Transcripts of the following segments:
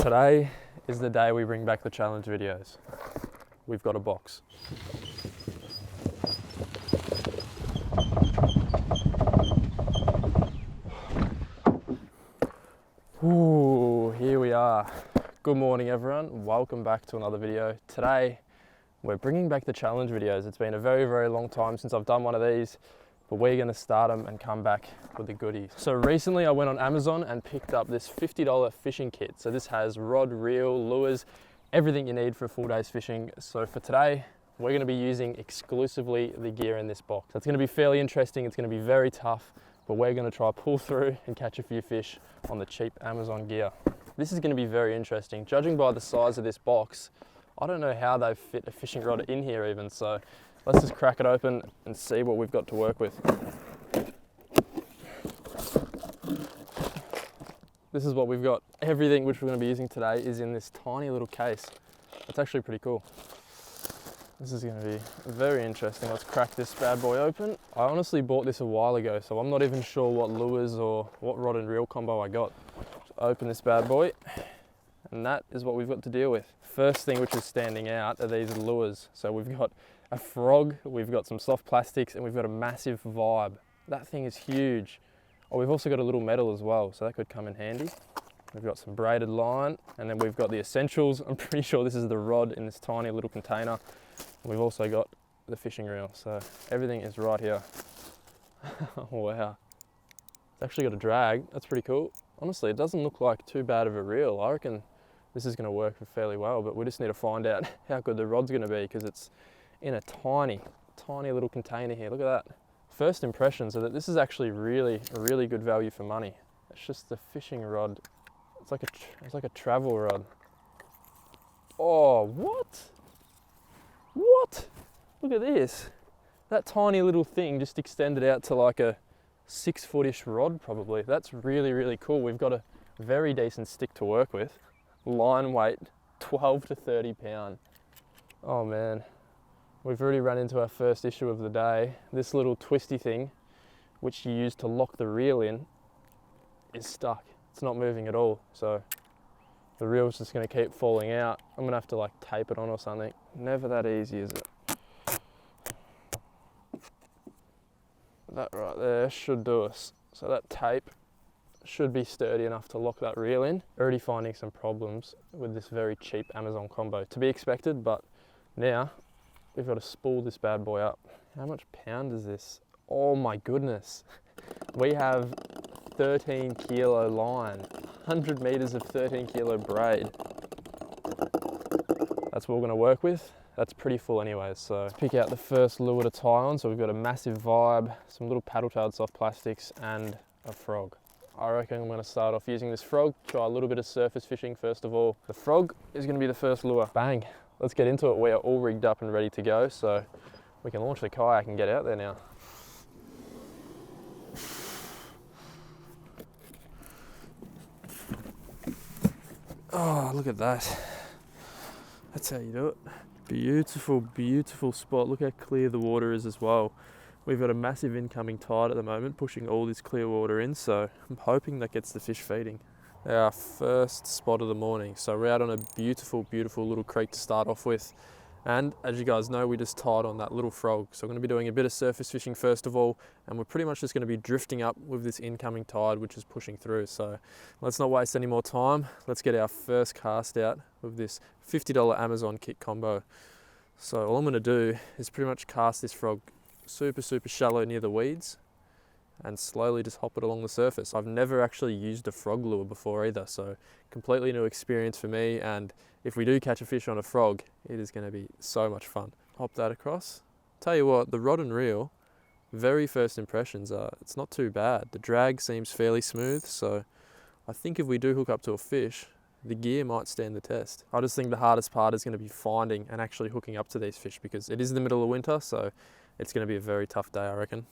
Today is the day we bring back the challenge videos. We've got a box. Ooh, here we are. Good morning everyone, welcome back to another video. Today we're bringing back the challenge videos. It's been a very long time since I've done one of these, but we're going to start them and come back with the goodies. So recently I went on Amazon and picked up this $50 fishing kit. So this has rod, reel, lures, everything you need for a full day's fishing. So for today, we're going to be using exclusively the gear in this box. It's going to be fairly interesting, it's going to be very tough, but we're going to try pull through and catch a few fish on the cheap Amazon gear. This is going to be very interesting. Judging by the size of this box, I don't know how they've fit a fishing rod in here even, so let's just crack it open and see what we've got to work with. This is what we've got. Everything which we're going to be using today is in this tiny little case. It's actually pretty cool. This is going to be very interesting. Let's crack this bad boy open. I honestly bought this a while ago, so I'm not even sure what lures or what rod and reel combo I got. Just open this bad boy, and that is what we've got to deal with. First thing which is standing out are these lures. So we've got a frog, we've got some soft plastics, and we've got a massive vibe. That thing is huge. Oh, we've also got a little metal as well, so that could come in handy. We've got some braided line, and then we've got the essentials. I'm pretty sure this is the rod in this tiny little container. We've also got the fishing reel, so everything is right here. Wow. It's actually got a drag, that's pretty cool. Honestly, it doesn't look like too bad of a reel. I reckon this is going to work fairly well, but we just need to find out how good the rod's going to be, because it's in a tiny little container here. Look at that. First impressions are that this is actually really good value for money. It's just the fishing rod. It's like a travel rod. Oh, what? What? Look at this. That tiny little thing just extended out to like a 6-foot-ish rod probably. That's really cool. We've got a very decent stick to work with. Line weight, 12 to 30 pound. Oh man. We've already run into our first issue of the day. This little twisty thing, which you use to lock the reel in, is stuck. It's not moving at all. So the reel's just gonna keep falling out. I'm gonna have to like tape it on or something. Never that easy, is it? That right there should do us. So that tape should be sturdy enough to lock that reel in. Already finding some problems with this very cheap Amazon combo. To be expected, but now we've got to spool this bad boy up. How much pound is this? Oh my goodness. We have 13 kilo line, 100 meters of 13 kilo braid. That's what we're gonna work with. That's pretty full anyways, so let's pick out the first lure to tie on. So we've got a massive vibe, some little paddle-tailed soft plastics, and a frog. I reckon I'm gonna start off using this frog, try a little bit of surface fishing first of all. The frog is gonna be the first lure. Bang, let's get into it. We are all rigged up and ready to go, so we can launch the kayak and get out there now. Oh, look at that. That's how you do it. Beautiful spot. Look how clear the water is as well. We've got a massive incoming tide at the moment, pushing all this clear water in, so I'm hoping that gets the fish feeding. Our first spot of the morning. So we're out on a beautiful little creek to start off with. And as you guys know, we just tied on that little frog. So we're going to be doing a bit of surface fishing first of all, and we're pretty much just going to be drifting up with this incoming tide, which is pushing through. So let's not waste any more time. Let's get our first cast out with this $50 Amazon kit combo. So all I'm going to do is pretty much cast this frog super shallow near the weeds and slowly just hop it along the surface. I've never actually used a frog lure before either, so completely new experience for me, and if we do catch a fish on a frog, it is going to be so much fun. Hop that across. Tell you what, the rod and reel, very first impressions are, it's not too bad. The drag seems fairly smooth, so I think if we do hook up to a fish, the gear might stand the test. I just think the hardest part is going to be finding and actually hooking up to these fish, because it is the middle of winter, so it's going to be a very tough day, I reckon.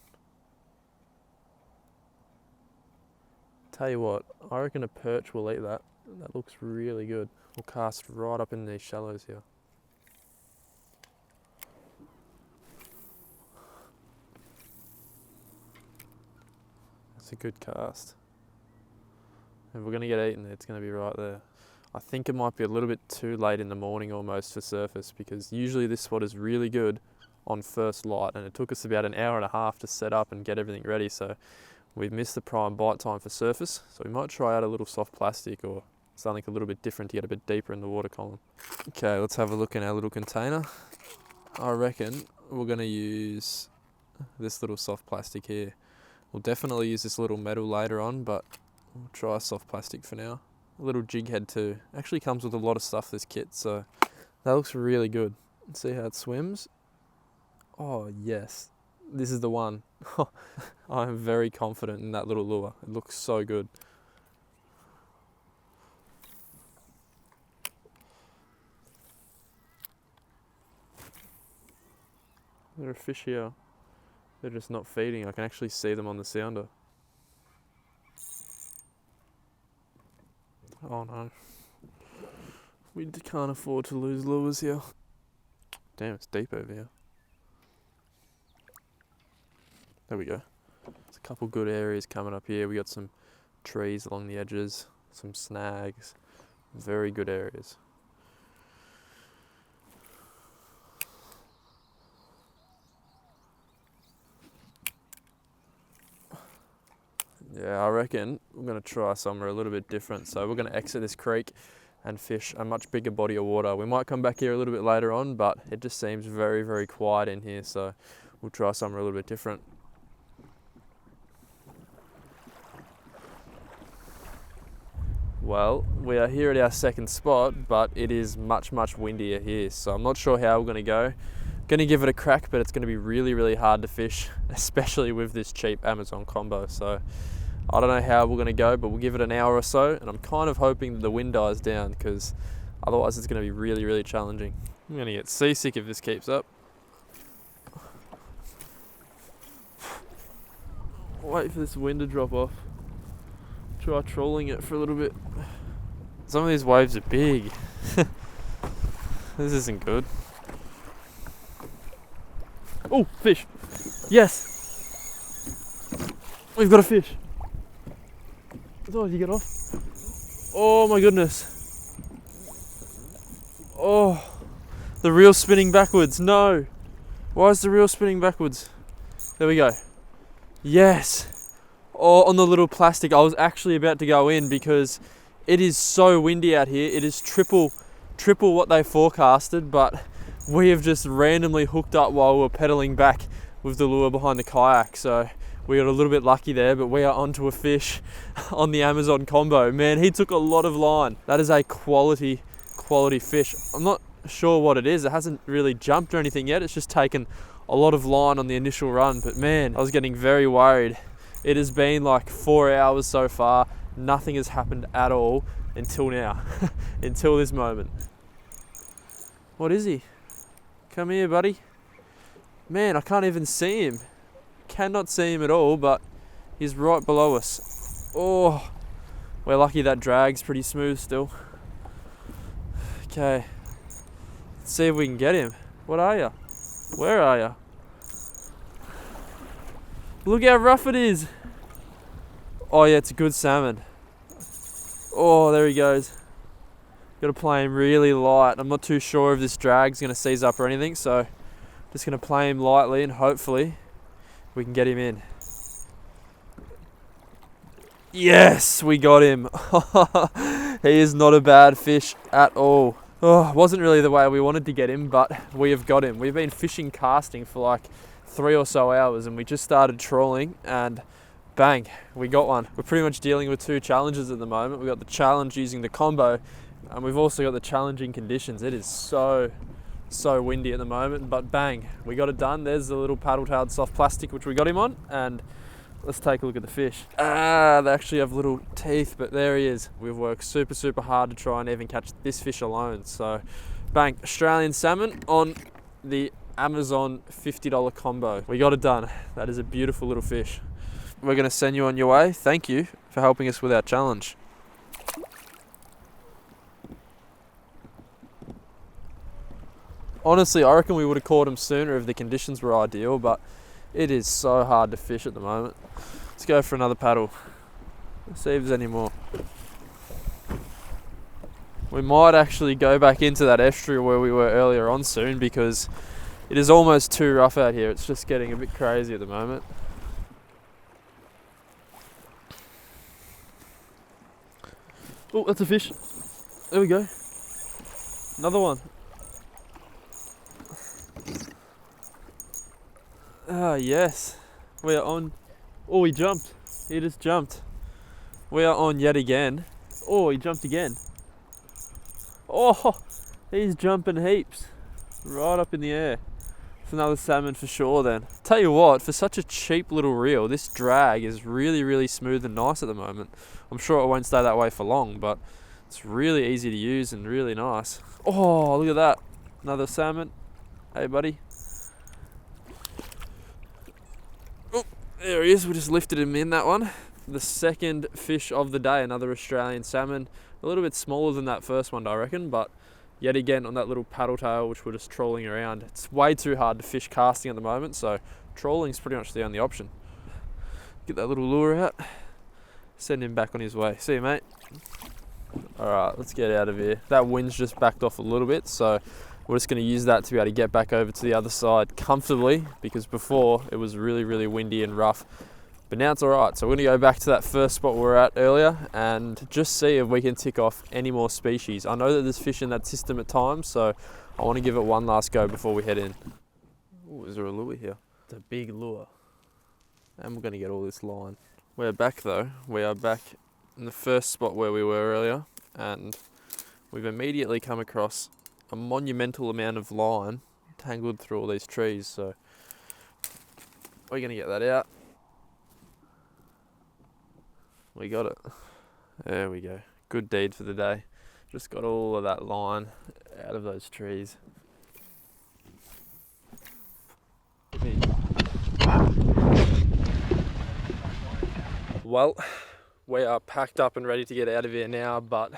Tell you what, I reckon a perch will eat that. That looks really good. We'll cast right up in these shallows here. That's a good cast. If we're going to get eaten, it's going to be right there. I think it might be a little bit too late in the morning almost for surface, because usually this spot is really good on first light, and it took us about an hour and a half to set up and get everything ready, so we've missed the prime bite time for surface. So we might try out a little soft plastic or something a little bit different to get a bit deeper in the water column. Okay, let's have a look in our little container. I reckon we're going to use this little soft plastic here. We'll definitely use this little metal later on, but we'll try soft plastic for now. A little jig head too. Actually comes with a lot of stuff, this kit, so that looks really good. Let's see how it swims. Oh yes, this is the one. I'm very confident in that little lure. It looks so good. There are fish here. They're just not feeding. I can actually see them on the sounder. Oh no. We can't afford to lose lures here. Damn, it's deep over here. There we go. There's a couple good areas coming up here. We got some trees along the edges, some snags. Very good areas. Yeah, I reckon we're going to try somewhere a little bit different. So we're going to exit this creek and fish a much bigger body of water. We might come back here a little bit later on, but it just seems very, very quiet in here. So we'll try somewhere a little bit different. Well, we are here at our second spot, but it is much, much windier here. So I'm not sure how we're going to go. Going to give it a crack, but it's going to be really, really hard to fish, especially with this cheap Amazon combo. So I don't know how we're going to go, but we'll give it an hour or so, and I'm kind of hoping that the wind dies down, because otherwise it's going to be really, really challenging. I'm going to get seasick if this keeps up. Wait for this wind to drop off. Try trolling it for a little bit. Some of these waves are big. This isn't good. Oh, fish. Yes. We've got a fish. Oh, did you get off? Oh my goodness. Oh, the reel spinning backwards. No. Why is the reel spinning backwards? There we go. Yes. Oh, on the little plastic. I was actually about to go in because it is so windy out here. It is triple what they forecasted, but we have just randomly hooked up while we were pedaling back with the lure behind the kayak. So we got a little bit lucky there, but we are onto a fish on the Amazon combo. Man, he took a lot of line. That is a quality fish. I'm not sure what it is. It hasn't really jumped or anything yet. It's just taken a lot of line on the initial run. But man, I was getting very worried. It has been like 4 hours so far. Nothing has happened at all until now, until this moment. What is he? Come here, buddy. Man, I can't even see him. Cannot see him at all, but he's right below us. Oh, we're lucky that drag's pretty smooth still. Okay, let's see if we can get him. What are you? Where are you? Look how rough it is. Oh yeah, it's a good salmon. Oh, there he goes. Got to play him really light. I'm not too sure if this drag's going to seize up or anything, so just going to play him lightly and hopefully we can get him in. Yes, we got him. He is not a bad fish at all. Oh, wasn't really the way we wanted to get him, but we have got him. We've been fishing casting for like 3 or so hours, and we just started trawling and bang, we got one. We're pretty much dealing with 2 challenges at the moment. We've got the challenge using the combo, and we've also got the challenging conditions. It is so windy at the moment, but bang, we got it done. There's the little paddle-tailed soft plastic which we got him on, and let's take a look at the fish. They actually have little teeth, but there he is. We've worked super hard to try and even catch this fish alone. So bang, Australian salmon on the Amazon $50 combo. We got it done. That is a beautiful little fish. We're going to send you on your way. Thank you for helping us with our challenge. Honestly, I reckon we would have caught him sooner if the conditions were ideal, but it is so hard to fish at the moment. Let's go for another paddle. Let's see if there's any more. We might actually go back into that estuary where we were earlier on soon, because it is almost too rough out here. It's just getting a bit crazy at the moment. Oh, that's a fish. There we go. Another one. Ah, yes. We are on. Oh, he jumped. He just jumped. We are on yet again. Oh, he jumped again. Oh, he's jumping heaps. Right up in the air. It's another salmon for sure then. Tell you what, for such a cheap little reel, this drag is really, really smooth and nice at the moment. I'm sure it won't stay that way for long, but it's really easy to use and really nice. Oh, look at that. Another salmon. Hey, buddy. Oh, there he is. We just lifted him in, that one. The second fish of the day, another Australian salmon. A little bit smaller than that first one, I reckon, but yet again on that little paddle tail, which we're just trawling around. It's way too hard to fish casting at the moment, so trawling is pretty much the only option. Get that little lure out, send him back on his way. See you, mate. Alright, let's get out of here. That wind's just backed off a little bit, so we're just going to use that to be able to get back over to the other side comfortably, because before it was really, really windy and rough. But now it's alright, so we're going to go back to that first spot we were at earlier and just see if we can tick off any more species. I know that there's fish in that system at times, so I want to give it one last go before we head in. Ooh, is there a lure here? It's a big lure. And we're going to get all this line. We're back though. We are back in the first spot where we were earlier, and we've immediately come across a monumental amount of line tangled through all these trees, so we're going to get that out. We got it. There we go. Good deed for the day. Just got all of that line out of those trees. Well, we are packed up and ready to get out of here now, but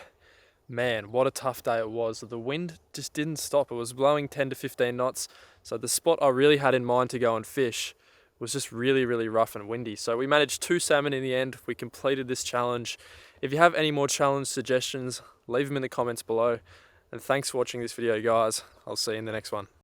man, what a tough day it was. The wind just didn't stop. It was blowing 10 to 15 knots. So the spot I really had in mind to go and fish was just really, really rough and windy. So we managed 2 salmon in the end. We completed this challenge. If you have any more challenge suggestions, leave them in the comments below. And thanks for watching this video, guys. I'll see you in the next one.